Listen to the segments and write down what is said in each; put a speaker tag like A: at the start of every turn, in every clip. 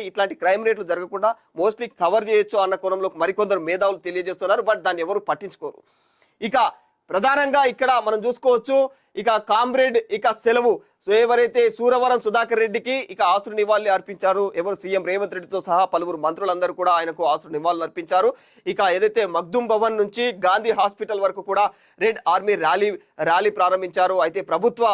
A: ఇట్లాంటి క్రైమ్ రేట్లు జరగకుండా మోస్ట్లీ కవర్ చేయొచ్చు అన్న కోణంలో మరికొందరు మేధావులు తెలియజేస్తున్నారు. బట్ దాన్ని ఎవరు పట్టించుకోరు. ఇక ప్రధానంగా ఇక్కడ మనం చూసుకోవచ్చు, ఇక కామ్రేడ్ ఇక సెలవు. సో ఎవరైతే సూరవరం సుధాకర్ రెడ్డికి ఇక ఆసురు నివాళులు అర్పించారు, ఎవరు సీఎం రేవంత్ రెడ్డితో సహా పలువురు మంత్రులందరూ కూడా ఆయనకు ఆసురు నివాళులు అర్పించారు. ఇక ఏదైతే మగ్దుం భవన్ నుంచి గాంధీ హాస్పిటల్ వరకు కూడా రెడ్ ఆర్మీ ర్యాలీ ప్రారంభించారు. అయితే ప్రభుత్వ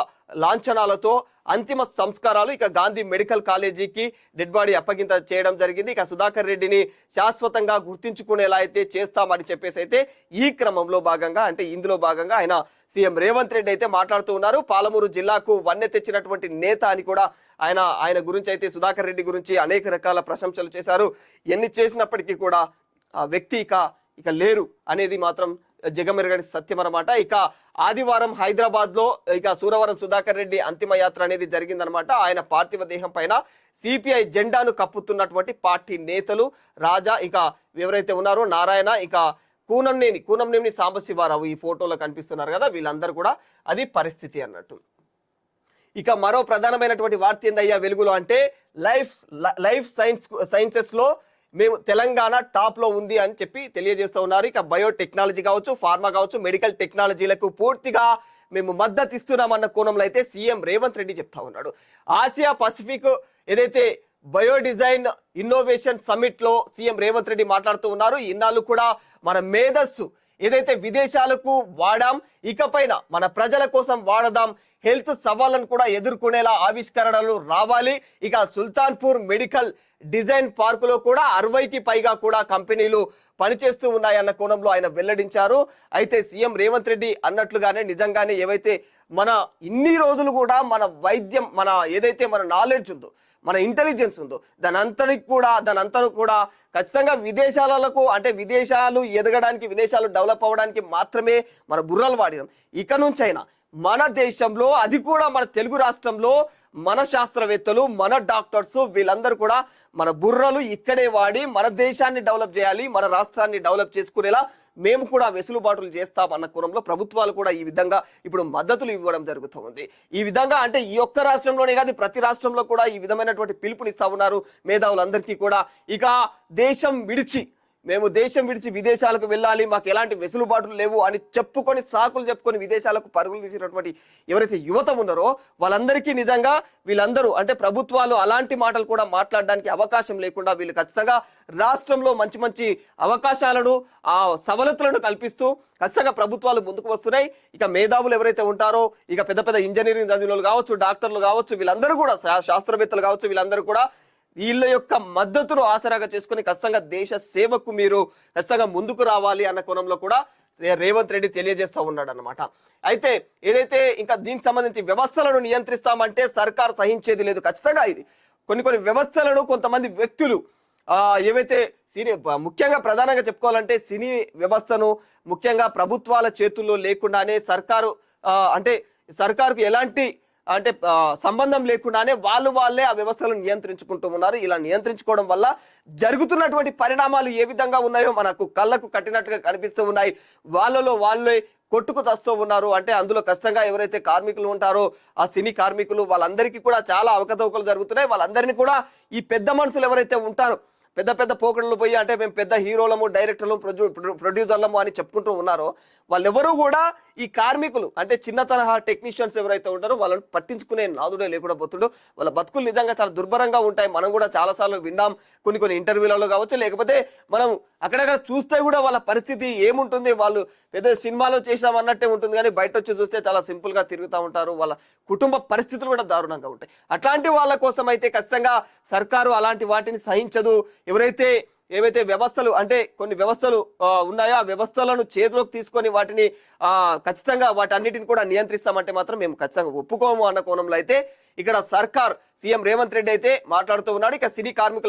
A: లాంఛనాలతో అంతిమ సంస్కారాలు ఇక గాంధీ మెడికల్ కాలేజీకి డెడ్ బాడీ అప్పగింత చేయడం జరిగింది. ఇక సుధాకర్ రెడ్డిని శాశ్వతంగా గుర్తించుకునేలా అయితే చేస్తామని చెప్పేసి అయితే ఈ క్రమంలో భాగంగా, అంటే ఇందులో భాగంగా ఆయన సీఎం రేవంత్ రెడ్డి అయితే మాట్లాడుతూ ఉన్నారు. పాలమూరు జిల్లాకు వన్నె తెచ్చినటువంటి నేత అని కూడా ఆయన గురించి అయితే సుధాకర్ రెడ్డి గురించి అనేక రకాల ప్రశంసలు చేశారు. ఎన్ని చేసినప్పటికీ కూడా ఆ వ్యక్తి ఇక లేరు అనేది మాత్రం జగమెరగని సత్యం అన్నమాట. ఇక ఆదివారం హైదరాబాద్ లో ఇక సూరవరం సుధాకర్ రెడ్డి అంతిమ యాత్ర అనేది జరిగిందనమాట. ఆయన పార్థివ దేహం పైన సిపిఐ జెండాను కప్పుతున్నటువంటి పార్టీ నేతలు రాజా, ఇక ఎవరైతే ఉన్నారో నారాయణ, ఇక కూనంనేని సాంబశివారావు ఈ ఫోటోలో కనిపిస్తున్నారు కదా, వీళ్ళందరూ కూడా అది పరిస్థితి అన్నట్టు. ఇక మరో ప్రధానమైనటువంటి వార్త ఏందయ్యా వెలుగులో అంటే లైఫ్ సైన్సెస్ లో మేము తెలంగాణ టాప్ లో ఉంది అని చెప్పి తెలియజేస్తూ ఉన్నారు. ఇక బయోటెక్నాలజీ కావచ్చు, ఫార్మా కావచ్చు, మెడికల్ టెక్నాలజీలకు పూర్తిగా మేము మద్దతు ఇస్తున్నామన్న కోణంలో అయితే సీఎం రేవంత్ రెడ్డి చెప్తా ఉన్నాడు. ఆసియా పసిఫిక్ ఏదైతే బయో డిజైన్ ఇన్నోవేషన్ సమిట్ లో సీఎం రేవంత్ రెడ్డి మాట్లాడుతూ ఉన్నారు. ఇన్నాళ్ళు కూడా మన మేధస్సు ఏదైతే విదేశాలకు వాడాం, ఇకపైన మన ప్రజల కోసం వాడదాం, హెల్త్ సవాళ్ళను కూడా ఎదుర్కొనేలా ఆవిష్కరణలు రావాలి. ఇక సుల్తాన్పూర్ మెడికల్ డిజైన్ పార్కులో కూడా 60కి పైగా కూడా కంపెనీలు పనిచేస్తూ ఉన్నాయన్న కోణంలో ఆయన వెల్లడించారు. అయితే సీఎం రేవంత్ రెడ్డి అన్నట్లుగానే నిజంగానే ఏవైతే మన ఇన్ని రోజులు కూడా మన వైద్యం, మన ఏదైతే మన నాలెడ్జ్ ఉందో, మన ఇంటెలిజెన్స్ ఉందో, దానంతా కూడా ఖచ్చితంగా విదేశాలకు, అంటే విదేశాలు ఎదగడానికి, విదేశాలు డెవలప్ అవ్వడానికి మాత్రమే మన బుర్రలు వాడినాం. ఇక నుంచైనా మన దేశంలో, అది కూడా మన తెలుగు రాష్ట్రంలో మన శాస్త్రవేత్తలు, మన డాక్టర్స్, వీళ్ళందరూ కూడా మన బుర్రలు ఇక్కడే వాడి మన దేశాన్ని డెవలప్ చేయాలి, మన రాష్ట్రాన్ని డెవలప్ చేసుకునేలా మేము కూడా వెసులుబాటులు చేస్తాం అన్న కోణంలో ప్రభుత్వాలు కూడా ఈ విధంగా ఇప్పుడు మద్దతులు ఇవ్వడం జరుగుతుంది. ఈ విధంగా అంటే ఈ ఒక్క రాష్ట్రంలోనే కాదు, ప్రతి రాష్ట్రంలో కూడా ఈ విధమైనటువంటి పిలుపునిస్తా ఉన్నారు మేధావులందరికీ కూడా. ఇక మేము దేశం విడిచి విదేశాలకు వెళ్ళాలి, మాకు ఎలాంటి వెసులుబాటులు లేవు అని సాకులు చెప్పుకొని విదేశాలకు పరుగులు తీసినటువంటి ఎవరైతే యువత ఉన్నారో వాళ్ళందరికీ నిజంగా వీళ్ళందరూ, అంటే ప్రభుత్వాలు అలాంటి మాటలు కూడా మాట్లాడడానికి అవకాశం లేకుండా వీళ్ళు ఖచ్చితంగా రాష్ట్రంలో మంచి మంచి అవకాశాలను, ఆ సవలతులను కల్పిస్తూ ఖచ్చితంగా ప్రభుత్వాలు ముందుకు వస్తున్నాయి. ఇక మేధావులు ఎవరైతే ఉంటారో, ఇక పెద్ద పెద్ద ఇంజనీరింగ్ చదివిన కావచ్చు, డాక్టర్లు కావచ్చు, వీళ్ళందరూ కూడా, శాస్త్రవేత్తలు కావచ్చు, వీళ్ళందరూ కూడా వీళ్ళ యొక్క మద్దతును ఆసరాగా చేసుకుని ఖచ్చితంగా దేశ సేవకు మీరు ఖచ్చితంగా ముందుకు రావాలి అన్న కోణంలో కూడా రేవంత్ రెడ్డి తెలియజేస్తూ ఉన్నాడు అన్నమాట. అయితే ఏదైతే ఇంకా దీనికి సంబంధించి వ్యవస్థలను నియంత్రిస్తామంటే సర్కార్ సహించేది లేదు. ఖచ్చితంగా ఇది కొన్ని వ్యవస్థలను కొంతమంది వ్యక్తులు ఏవైతే ముఖ్యంగా ప్రధానంగా చెప్పుకోవాలంటే సినీ వ్యవస్థను ముఖ్యంగా ప్రభుత్వాల చేతుల్లో లేకుండానే సర్కారుకు ఎలాంటి సంబంధం లేకుండానే వాళ్ళే ఆ వ్యవస్థలను నియంత్రించుకుంటూ ఉన్నారు. ఇలా నియంత్రించుకోవడం వల్ల జరుగుతున్నటువంటి పరిణామాలు ఏ విధంగా ఉన్నాయో మనకు కళ్ళకు కట్టినట్టుగా కనిపిస్తూ ఉన్నాయి. వాళ్ళే కొట్టుకు చస్తూ ఉన్నారు. అంటే అందులో ఖచ్చితంగా ఎవరైతే కార్మికులు ఉంటారో, ఆ సినీ కార్మికులు, వాళ్ళందరికీ కూడా చాలా అవకతవకలు జరుగుతున్నాయి. వాళ్ళందరినీ కూడా ఈ పెద్ద మనుషులు ఎవరైతే ఉంటారో, పెద్ద పోకడలు పోయి అంటే మేము పెద్ద హీరోలము, డైరెక్టర్లము, ప్రొడ్యూసర్లము అని చెప్పుకుంటూ ఉన్నారో వాళ్ళెవరూ కూడా ఈ కార్మికులు, అంటే చిన్న తరహా టెక్నీషియన్స్ ఎవరైతే ఉంటారో వాళ్ళని పట్టించుకునే నాదుడే లేకుండా పోతుడు. వాళ్ళ బతుకులు నిజంగా చాలా దుర్భరంగా ఉంటాయి. మనం కూడా చాలాసార్లు విన్నాం కొన్ని ఇంటర్వ్యూలలో కావచ్చు, లేకపోతే మనం అక్కడక్కడ చూస్తే కూడా వాళ్ళ పరిస్థితి ఏముంటుంది, వాళ్ళు పెద్ద సినిమాలో చేసామన్నట్టే ఉంటుంది, కానీ బయట వచ్చి చూస్తే చాలా సింపుల్ గా తిరుగుతూ ఉంటారు. వాళ్ళ కుటుంబ పరిస్థితులు కూడా దారుణంగా ఉంటాయి. అట్లాంటి వాళ్ళ కోసం అయితే ఖచ్చితంగా సర్కారు అలాంటి వాటిని సహించదు. ఏవైతే వ్యవస్థలు, అంటే కొన్ని వ్యవస్థలు ఉన్నాయో ఆ వ్యవస్థలను చేతిలోకి తీసుకొని వాటిని ఖచ్చితంగా వాటన్నిటిని కూడా నియంత్రిస్తామంటే మాత్రం మేము ఖచ్చితంగా ఒప్పుకోము అన్న కోణంలో అయితే ఇక్కడ సర్కార్, సీఎం రేవంత్ రెడ్డి అయితే మాట్లాడుతూ ఉన్నాడు. ఇక సినీ కార్మికుల